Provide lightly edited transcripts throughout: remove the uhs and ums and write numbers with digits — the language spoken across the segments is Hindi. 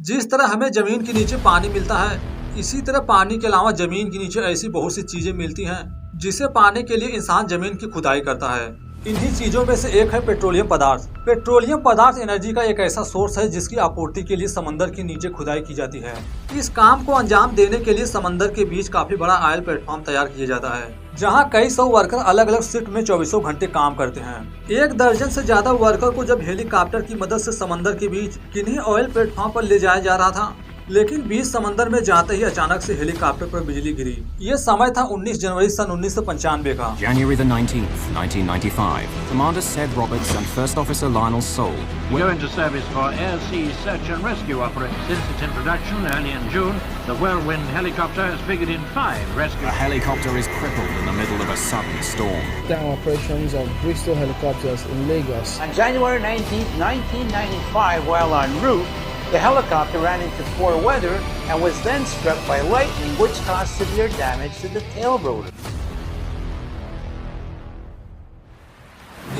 जिस तरह हमें जमीन के नीचे पानी मिलता है, इसी तरह पानी के अलावा जमीन के नीचे ऐसी बहुत सी चीजें मिलती हैं जिसे पाने के लिए इंसान जमीन की खुदाई करता है। इन्हीं चीजों में से एक है पेट्रोलियम पदार्थ। पेट्रोलियम पदार्थ एनर्जी का एक ऐसा सोर्स है जिसकी आपूर्ति के लिए समंदर के नीचे खुदाई की जाती है। इस काम को अंजाम देने के लिए समंदर के बीच काफी बड़ा ऑयल प्लेटफॉर्म तैयार किया जाता है, जहां कई सौ वर्कर अलग अलग शिफ्ट में 24 घंटे काम करते हैं। 1 दर्जन से ज्यादा वर्कर को जब हेलीकॉप्टर की मदद से समंदर के बीच किन्हीं ऑयल प्लेटफॉर्म पर ले जाया जा रहा था, लेकिन बीच समंदर में जाते ही अचानक से हेलीकॉप्टर पर बिजली गिरी। ये समय था 19 जनवरी सन 1995 का। January the 19th, 1995. Commander Sed Roberts and First Officer Lionel Soule Go into service for Air Sea Search and Rescue operation. Since its introduction early in June, the Whirlwind helicopter has figured in 5 rescue. A helicopter is crippled in the middle of a sudden storm. Down operations of Bristol helicopters in Lagos. On January 19, 1995, while en route, the helicopter ran into poor weather and was then struck by lightning, which caused severe damage to the tail rotor.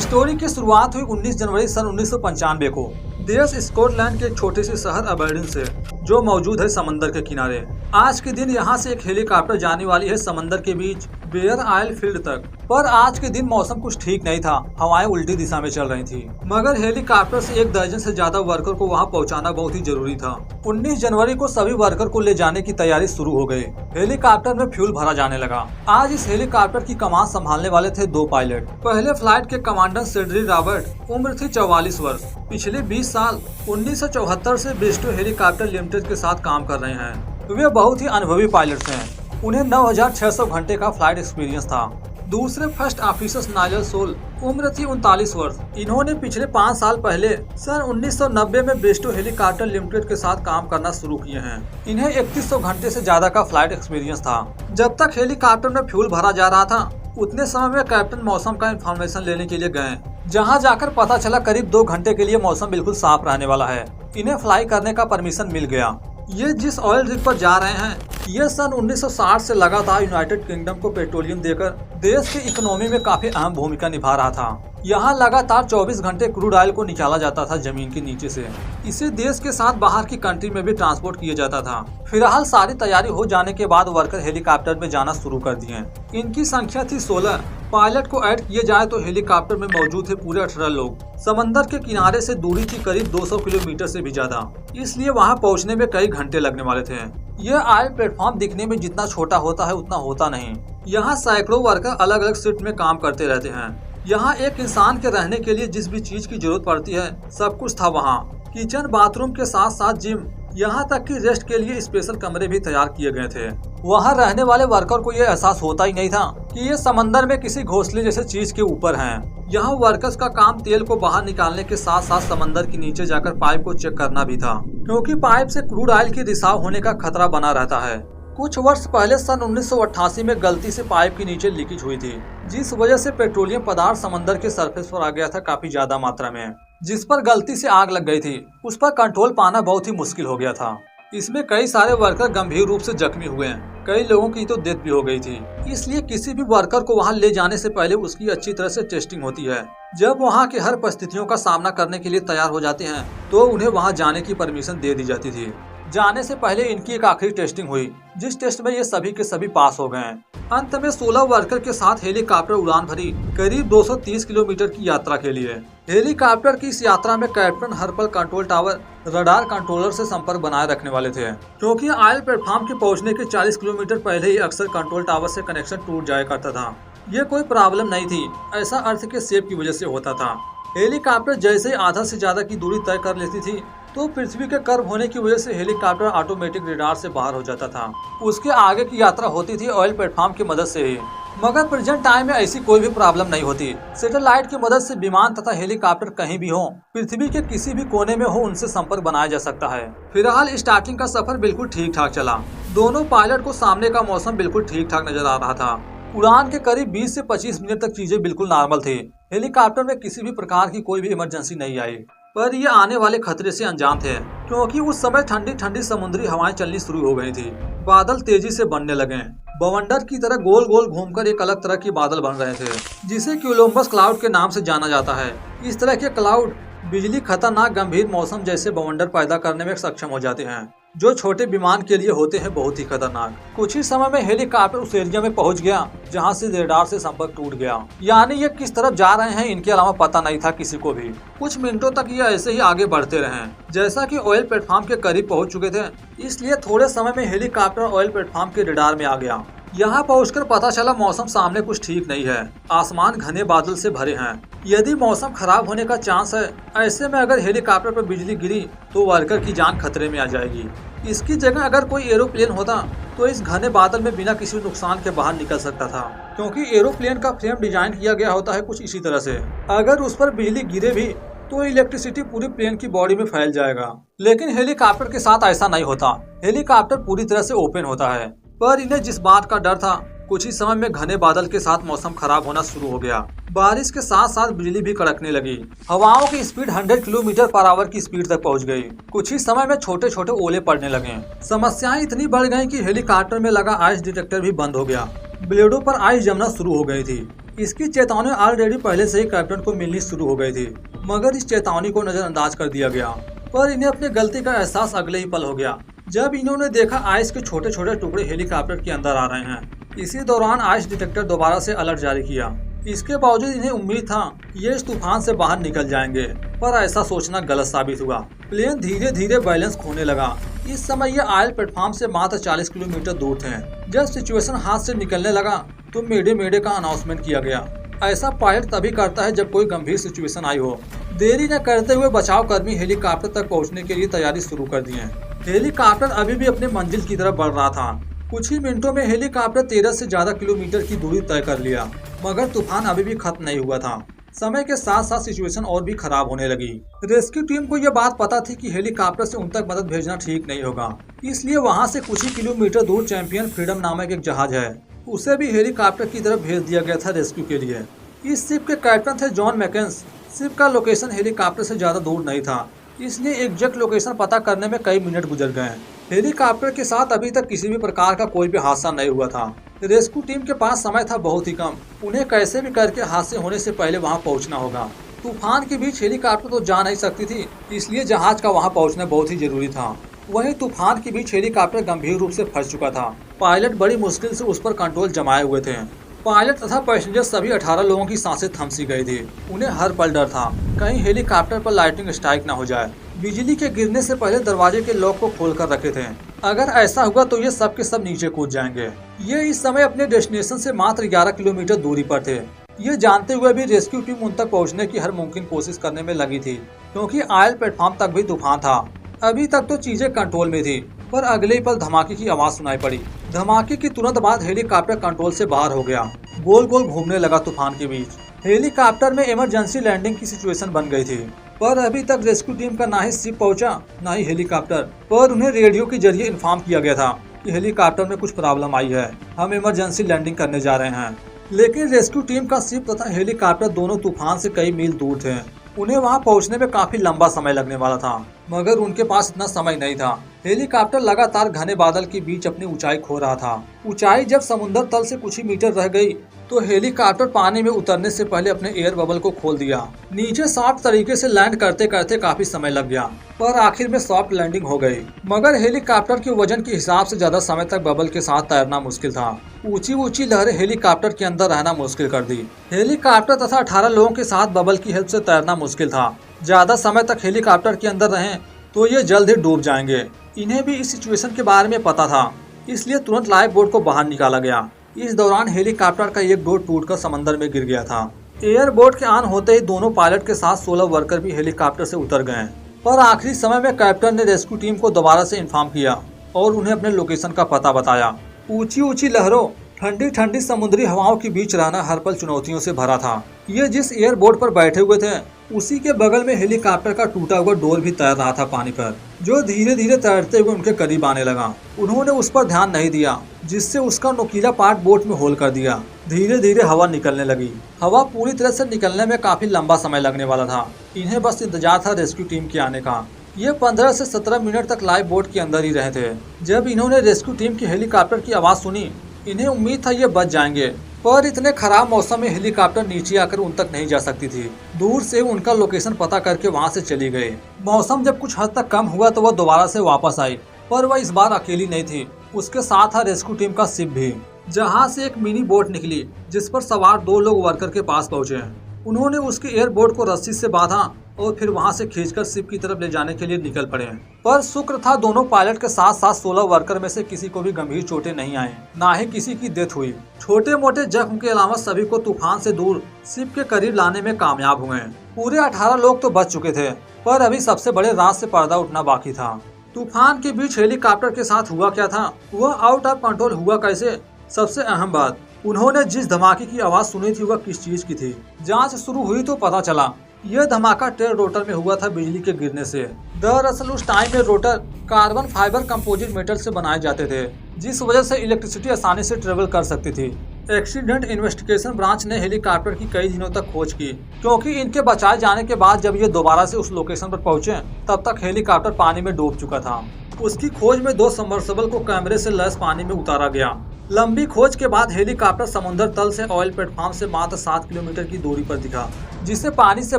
Story की शुरुआत हुई 19 जनवरी सन 1995 को देश स्कॉटलैंड के एक छोटे से शहर अबरडीन से, जो मौजूद है समंदर के किनारे। आज के दिन यहाँ से एक हेलीकॉप्टर जाने वाली है समंदर के बीच बेयर आयल फील्ड तक। पर आज के दिन मौसम कुछ ठीक नहीं था, हवाएं उल्टी दिशा में चल रही थी, मगर हेलीकॉप्टर से 1 दर्जन से ज्यादा वर्कर को वहाँ पहुँचाना बहुत ही जरूरी था। 19 जनवरी को सभी वर्कर को ले जाने की तैयारी शुरू हो गई। हेलीकॉप्टर में फ्यूल भरा जाने लगा। आज इस हेलीकॉप्टर की कमान संभालने वाले थे 2 पायलट। पहले फ्लाइट के कमांडर सेड्रिक रॉबर्ट, उम्र थी 44 वर्ष। पिछले 20 साल 1974 से ब्रिस्टो हेलीकॉप्टर लिमिटेड के साथ काम कर रहे हैं। वे बहुत ही अनुभवी पायलट्स हैं। उन्हें 9600 घंटे का फ्लाइट एक्सपीरियंस था। दूसरे फर्स्ट ऑफिसर नाइजल सोल, उम्र थी 39 वर्ष। इन्होंने पिछले 5 साल पहले सन 1990 में ब्रिस्टो हेलीकॉप्टर लिमिटेड के साथ काम करना शुरू किए हैं। इन्हें 3100 घंटे से ज्यादा का फ्लाइट एक्सपीरियंस था। जब तक हेलीकॉप्टर में फ्यूल भरा जा रहा था, उतने समय में कैप्टन मौसम का इंफॉर्मेशन लेने के लिए गए, जहां जाकर पता चला करीब 2 घंटे के लिए मौसम बिल्कुल साफ रहने वाला है। इन्हें फ्लाई करने का परमिशन मिल गया। ये जिस ऑयल रिग पर जा रहे हैं, ये सन 1960 से लगातार यूनाइटेड किंगडम को पेट्रोलियम देकर देश की इकोनॉमी में काफी अहम भूमिका निभा रहा था। यहाँ लगातार 24 घंटे क्रूड ऑयल को निकाला जाता था जमीन के नीचे से। इसे देश के साथ बाहर की कंट्री में भी ट्रांसपोर्ट किया जाता था। फिलहाल सारी तैयारी हो जाने के बाद वर्कर हेलीकॉप्टर में जाना शुरू कर दिए। इनकी संख्या थी 16। पायलट को ऐड किए जाए तो हेलीकॉप्टर में मौजूद थे पूरे 18 लोग। समंदर के किनारे से दूरी थी करीब 200 किलोमीटर से भी ज्यादा, इसलिए वहां पहुंचने में कई घंटे लगने वाले थे। यह ऑयल प्लेटफॉर्म दिखने में जितना छोटा होता है उतना होता नहीं। यहाँ सैकड़ों वर्कर अलग अलग शिफ्ट में काम करते रहते हैं। यहाँ एक इंसान के रहने के लिए जिस भी चीज की जरूरत पड़ती है, सब कुछ था वहाँ। किचन, बाथरूम के साथ साथ जिम, यहाँ तक कि रेस्ट के लिए स्पेशल कमरे भी तैयार किए गए थे। वहाँ रहने वाले वर्कर को ये एहसास होता ही नहीं था कि ये समंदर में किसी घोंसले जैसे चीज के ऊपर हैं। यहाँ वर्कर्स का काम तेल को बाहर निकालने के साथ साथ समंदर के नीचे जाकर पाइप को चेक करना भी था, क्योंकि पाइप से क्रूड ऑयल की रिसाव होने का खतरा बना रहता है। कुछ वर्ष पहले सन 1988 में गलती से पाइप के नीचे लीकेज हुई थी, जिस वजह से पेट्रोलियम पदार्थ समंदर के सरफेस पर आ गया था काफी ज्यादा मात्रा में, जिस पर गलती से आग लग गई थी। उस पर कंट्रोल पाना बहुत ही मुश्किल हो गया था। इसमें कई सारे वर्कर गंभीर रूप से जख्मी हुए हैं। कई लोगों की तो डेथ भी हो गई थी। इसलिए किसी भी वर्कर को वहां ले जाने से पहले उसकी अच्छी तरह से टेस्टिंग होती है। जब वहां की हर परिस्थितियों का सामना करने के लिए तैयार हो जाते हैं, तो उन्हें वहां जाने की परमिशन दे दी जाती थी। जाने से पहले इनकी एक आखिरी टेस्टिंग हुई, जिस टेस्ट में ये सभी के सभी पास हो गए हैं। अंत में 16 वर्कर के साथ हेलीकॉप्टर उड़ान भरी करीब 230 किलोमीटर की यात्रा के लिए। हेलीकॉप्टर की इस यात्रा में कैप्टन हर पल कंट्रोल टावर, रडार कंट्रोलर से संपर्क बनाए रखने वाले थे, क्योंकि ऑयल प्लेटफॉर्म के पहुंचने के 40 किलोमीटर पहले ही अक्सर कंट्रोल टावर से कनेक्शन टूट जाया करता था। ये कोई प्रॉब्लम नहीं थी, ऐसा अर्थ के सेप की वजह से होता था। हेलीकॉप्टर जैसे ही आधा से ज्यादा की दूरी तय कर लेती थी, तो पृथ्वी के कर्व होने की वजह से हेलीकॉप्टर ऑटोमेटिक रडार से बाहर हो जाता था। उसके आगे की यात्रा होती थी ऑयल प्लेटफॉर्म की मदद से ही। मगर प्रेजेंट टाइम में ऐसी कोई भी प्रॉब्लम नहीं होती। सैटेलाइट की मदद से विमान तथा हेलीकॉप्टर कहीं भी हो, पृथ्वी के किसी भी कोने में हो, उनसे संपर्क बनाया जा सकता है। फिलहाल स्टार्टिंग का सफर बिल्कुल ठीक ठाक चला। दोनों पायलट को सामने का मौसम बिल्कुल ठीक ठाक नजर आ रहा था। उड़ान के करीब 20 से 25 मिनट तक चीजें बिल्कुल नॉर्मल थी। हेलीकॉप्टर में किसी भी प्रकार की कोई भी इमरजेंसी नहीं आई, पर ये आने वाले खतरे से अनजान थे, क्योंकि उस समय ठंडी ठंडी समुद्री हवाएं चलनी शुरू हो गई थी। बादल तेजी से बनने लगे। बवंडर की तरह गोल गोल घूमकर एक अलग तरह के बादल बन रहे थे, जिसे कोलंबस क्लाउड के नाम से जाना जाता है। इस तरह के क्लाउड बिजली खतरनाक गंभीर मौसम जैसे बवंडर पैदा करने में सक्षम हो जाते हैं, जो छोटे विमान के लिए होते हैं बहुत ही खतरनाक। कुछ ही समय में हेलीकॉप्टर उस एरिया में पहुंच गया जहां से रेडार से संपर्क टूट गया। यानी ये किस तरफ जा रहे हैं इनके अलावा पता नहीं था किसी को भी। कुछ मिनटों तक ये ऐसे ही आगे बढ़ते रहे। जैसा कि ऑयल प्लेटफॉर्म के करीब पहुंच चुके थे, इसलिए थोड़े समय में हेलीकॉप्टर ऑयल प्लेटफॉर्म के रेडार में आ गया। यहाँ पहुंचकर पता चला मौसम सामने कुछ ठीक नहीं है। आसमान घने बादल से भरे हैं। यदि मौसम खराब होने का चांस है, ऐसे में अगर हेलीकॉप्टर पर बिजली गिरी तो वर्कर की जान खतरे में आ जाएगी। इसकी जगह अगर कोई एरोप्लेन होता तो इस घने बादल में बिना किसी नुकसान के बाहर निकल सकता था, क्योंकि एरोप्लेन का फ्रेम डिजाइन किया गया होता है कुछ इसी तरह से। अगर उस पर बिजली गिरे भी तो इलेक्ट्रिसिटी पूरी प्लेन की बॉडी में फैल जाएगा। लेकिन हेलीकॉप्टर के साथ ऐसा नहीं होता। हेलीकॉप्टर पूरी तरह से ओपन होता है। पर इन्हें जिस बात का डर था, कुछ ही समय में घने बादल के साथ मौसम खराब होना शुरू हो गया। बारिश के साथ साथ बिजली भी कड़कने लगी। हवाओं की स्पीड 100 किलोमीटर पर आवर की स्पीड तक पहुंच गई। कुछ ही समय में छोटे छोटे ओले पड़ने लगे। समस्याएं इतनी बढ़ गईं कि हेलीकॉप्टर में लगा आइस डिटेक्टर भी बंद हो गया। ब्लेडों पर आइस जमना शुरू हो गई थी। इसकी चेतावनी ऑलरेडी पहले से ही कैप्टन को मिलनी शुरू हो गई थी, मगर इस चेतावनी को नजरअंदाज कर दिया गया। पर इन्हें अपनी गलती का एहसास अगले ही पल हो गया, जब इन्होंने देखा आइस के छोटे छोटे टुकड़े हेलीकॉप्टर के अंदर आ रहे हैं। इसी दौरान आइस डिटेक्टर दोबारा से अलर्ट जारी किया। इसके बावजूद इन्हें उम्मीद था ये इस तूफान से बाहर निकल जाएंगे, पर ऐसा सोचना गलत साबित हुआ। प्लेन धीरे धीरे बैलेंस खोने लगा। इस समय ये ऑयल प्लेटफॉर्म से मात्र 40 किलोमीटर दूर थे। जब सिचुएशन हाथ से निकलने लगा तो मेडे मेडे का अनाउंसमेंट किया गया। ऐसा पायलट तभी करता है जब कोई गंभीर सिचुएशन आई हो। देरी न करते हुए बचाव कर्मी हेलीकॉप्टर तक पहुंचने के लिए तैयारी शुरू कर दी है। हेलीकॉप्टर अभी भी अपने मंजिल की तरफ बढ़ रहा था। कुछ ही मिनटों में हेलीकॉप्टर 13 से ज्यादा किलोमीटर की दूरी तय कर लिया, मगर तूफान अभी भी खत्म नहीं हुआ था। समय के साथ साथ सिचुएशन और भी खराब होने लगी। रेस्क्यू टीम को यह बात पता थी कि हेलीकॉप्टर से उन तक मदद भेजना ठीक नहीं होगा, इसलिए वहां से कुछ ही किलोमीटर दूर चैंपियन फ्रीडम नामक एक जहाज है, उसे भी हेलीकॉप्टर की तरफ भेज दिया गया था रेस्क्यू के लिए। इस शिप के कैप्टन थे जॉन मैकेंस। शिप का लोकेशन हेलीकॉप्टर से ज्यादा दूर नहीं था, इसलिए एग्जैक्ट लोकेशन पता करने में कई मिनट गुजर गए। हेलीकॉप्टर के साथ अभी तक किसी भी प्रकार का कोई भी हादसा नहीं हुआ था। रेस्क्यू टीम के पास समय था बहुत ही कम। उन्हें कैसे भी करके हादसे होने से पहले वहां पहुंचना होगा। तूफान के बीच हेलीकॉप्टर तो जा नहीं सकती थी, इसलिए जहाज का वहां पहुंचना बहुत ही जरूरी था। वहीं तूफान के बीच हेलीकॉप्टर गंभीर रूप से फंस चुका था। पायलट बड़ी मुश्किल से उस पर कंट्रोल जमाए हुए थे। पायलट तथा पैसेंजर सभी 18 लोगों की सांसें थम सी गई थी। उन्हें हर पल डर था कहीं हेलीकॉप्टर पर लाइटनिंग स्ट्राइक न हो जाए। बिजली के गिरने से पहले दरवाजे के लॉक को खोल कर रखे थे। अगर ऐसा हुआ तो ये सब के सब नीचे कूद जाएंगे। ये इस समय अपने डेस्टिनेशन से मात्र 11 किलोमीटर दूरी पर थे। ये जानते हुए भी रेस्क्यू टीम उन तक पहुंचने की हर मुमकिन कोशिश करने में लगी थी, क्योंकि ऑयल प्लेटफॉर्म तक भी तूफान था। अभी तक तो चीजें कंट्रोल में थी, पर अगले पल धमाके की आवाज सुनाई पड़ी। धमाके की तुरंत बाद हेलीकॉप्टर कंट्रोल से बाहर हो गया, गोल गोल घूमने लगा तूफान के बीच। हेलीकॉप्टर में इमरजेंसी लैंडिंग की सिचुएशन बन गई थी, पर अभी तक रेस्क्यू टीम का ना ही शिप पहुंचा ना ही हेलीकॉप्टर। पर उन्हें रेडियो के जरिए इन्फॉर्म किया गया था कि हेलीकॉप्टर में कुछ प्रॉब्लम आई है, हम इमरजेंसी लैंडिंग करने जा रहे हैं। लेकिन रेस्क्यू टीम का शिप तथा हेलीकॉप्टर दोनों तूफान से कई मील दूर थे। उन्हें वहां पहुंचने में काफी लंबा समय लगने वाला था, मगर उनके पास इतना समय नहीं था। हेलीकॉप्टर लगातार घने बादल के बीच अपनी ऊंचाई खो रहा था। ऊंचाई जब समुद्र तल से कुछ ही मीटर रह गई तो हेलीकॉप्टर पानी में उतरने से पहले अपने एयर बबल को खोल दिया। नीचे सॉफ्ट तरीके से लैंड करते करते काफी समय लग गया, पर आखिर में सॉफ्ट लैंडिंग हो गई। मगर हेलीकॉप्टर के वजन के हिसाब से ज्यादा समय तक बबल के साथ तैरना मुश्किल था। ऊंची ऊंची लहरें हेलीकॉप्टर के अंदर रहना मुश्किल कर दी। हेलीकॉप्टर तथा 18 लोगों के साथ बबल की हेल्प से तैरना मुश्किल था। ज्यादा समय तक हेलीकॉप्टर के अंदर रहें तो ये जल्द ही डूब जाएंगे। इन्हें भी इस सिचुएशन के बारे में पता था, इसलिए तुरंत लाइफ बोट को बाहर निकाला गया। इस दौरान हेलीकॉप्टर का एक डोर टूटकर समंदर में गिर गया था। एयर बोट के ऑन होते ही दोनों पायलट के साथ 16 वर्कर भी हेलीकॉप्टर से उतर गए, पर आखिरी समय में कैप्टन ने रेस्क्यू टीम को दोबारा से इन्फॉर्म किया और उन्हें अपने लोकेशन का पता बताया। ऊंची ऊंची लहरों, ठंडी ठंडी समुद्री हवाओं के बीच रहना हर पल चुनौतियों से भरा था। ये जिस एयर बोट पर बैठे हुए थे उसी के बगल में हेलीकॉप्टर का टूटा हुआ डोर भी तैर रहा था पानी पर, जो धीरे धीरे तैरते हुए उनके करीब आने लगा। उन्होंने उस पर ध्यान नहीं दिया, जिससे उसका नुकीला पार्ट बोट में होल कर दिया। धीरे धीरे हवा निकलने लगी। हवा पूरी तरह से निकलने में काफी लंबा समय लगने वाला था। इन्हें बस इंतजार था रेस्क्यू टीम के आने का। ये 15 से 17 मिनट तक लाइफ बोट के अंदर ही रहे थे। जब इन्होंने रेस्क्यू टीम की हेलीकॉप्टर की आवाज सुनी, इन्हें उम्मीद था ये बच जाएंगे, पर इतने खराब मौसम में हेलीकॉप्टर नीचे आकर उन तक नहीं जा सकती थी। दूर से उनका लोकेशन पता करके वहां से चली गए। मौसम जब कुछ हद तक कम हुआ तो वह दोबारा से वापस आई, पर वह इस बार अकेली नहीं थी, उसके साथ था रेस्क्यू टीम का शिप भी। जहां से एक मिनी बोट निकली जिस पर सवार 2 लोग वर्कर के पास पहुंचे। उन्होंने उसके एयरबोट को रस्सी से बांधा और फिर वहां से खींचकर शिप की तरफ ले जाने के लिए निकल पड़े। पर शुक्र था दोनों पायलट के साथ साथ 16 वर्कर में से किसी को भी गंभीर चोटें नहीं आई, ना ही किसी की डेथ हुई। छोटे मोटे जख्म के अलावा सभी को तूफान से दूर शिप के करीब लाने में कामयाब हुए। पूरे 18 लोग तो बच चुके थे, पर अभी सबसे बड़े राज से पर्दा उठना बाकी था। तूफान के बीच हेलीकॉप्टर के साथ हुआ क्या था, वह आउट ऑफ कंट्रोल हुआ कैसे। सबसे अहम बात, उन्होंने जिस धमाके की आवाज सुनी थी वह किस चीज की थी। जांच शुरू हुई तो पता चला यह धमाका टेल रोटर में हुआ था बिजली के गिरने से। दरअसल उस टाइम में rotor carbon fibre composite metal से बनाए जाते थे, जिस वजह से इलेक्ट्रिसिटी आसानी से ट्रेवल कर सकती थी। एक्सीडेंट इन्वेस्टिगेशन ब्रांच ने हेलीकॉप्टर की कई दिनों तक खोज की, क्योंकि इनके बचाए जाने के बाद जब ये दोबारा से उस लोकेशन पर पहुंचे तब तक हेलीकॉप्टर पानी में डूब चुका था। उसकी खोज में 2 सबमर्सिबल को कैमरे से लैस पानी में उतारा गया। लंबी खोज के बाद हेलीकॉप्टर समुद्र तल से ऑयल प्लेटफॉर्म से मात्र 7 किलोमीटर की दूरी पर दिखा, जिसे पानी से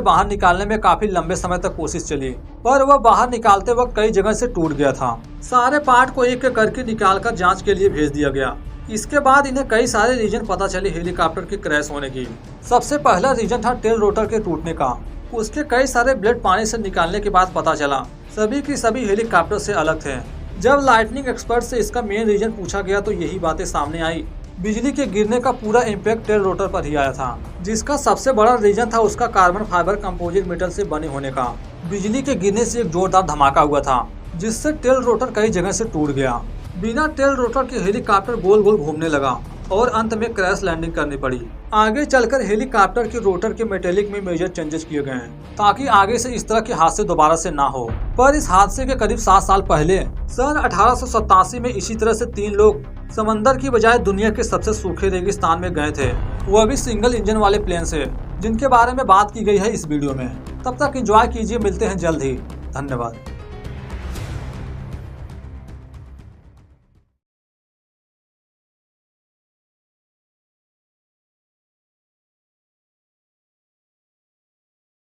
बाहर निकालने में काफी लंबे समय तक कोशिश चली, पर वह बाहर निकालते वक्त कई जगह से टूट गया था। सारे पार्ट को एक एक करके निकालकर जांच के लिए भेज दिया गया। इसके बाद इन्हें कई सारे रीजन पता चले हेलीकॉप्टर के क्रैश होने की। सबसे पहला रीजन था टेल रोटर के टूटने का। उसके कई सारे ब्लेड पानी से निकालने के बाद पता चला सभी की सभी हेलीकॉप्टर से अलग थे। जब लाइटनिंग एक्सपर्ट से इसका मेन रीजन पूछा गया तो यही बातें सामने आई। बिजली के गिरने का पूरा इम्पैक्ट टेल रोटर पर ही आया था, जिसका सबसे बड़ा रीजन था उसका कार्बन फाइबर कंपोजिट मेटल से बने होने का। बिजली के गिरने से एक जोरदार धमाका हुआ था, जिससे टेल रोटर कई जगह से टूट गया। बिना टेल रोटर के हेलीकॉप्टर गोल गोल घूमने लगा और अंत में क्रैश लैंडिंग करनी पड़ी। आगे चलकर हेलीकॉप्टर के रोटर के मेटेलिक में मेजर चेंजेस किए गए हैं, ताकि आगे से इस तरह के हादसे दोबारा से ना हो। पर इस हादसे के करीब 7 साल पहले सन 1887 में इसी तरह से 3 लोग समंदर की बजाय दुनिया के सबसे सूखे रेगिस्तान में गए थे, वह भी सिंगल इंजन वाले प्लेन से, जिनके बारे में बात की गई है इस वीडियो में। तब तक एंजॉय कीजिए, मिलते हैं जल्द ही। धन्यवाद।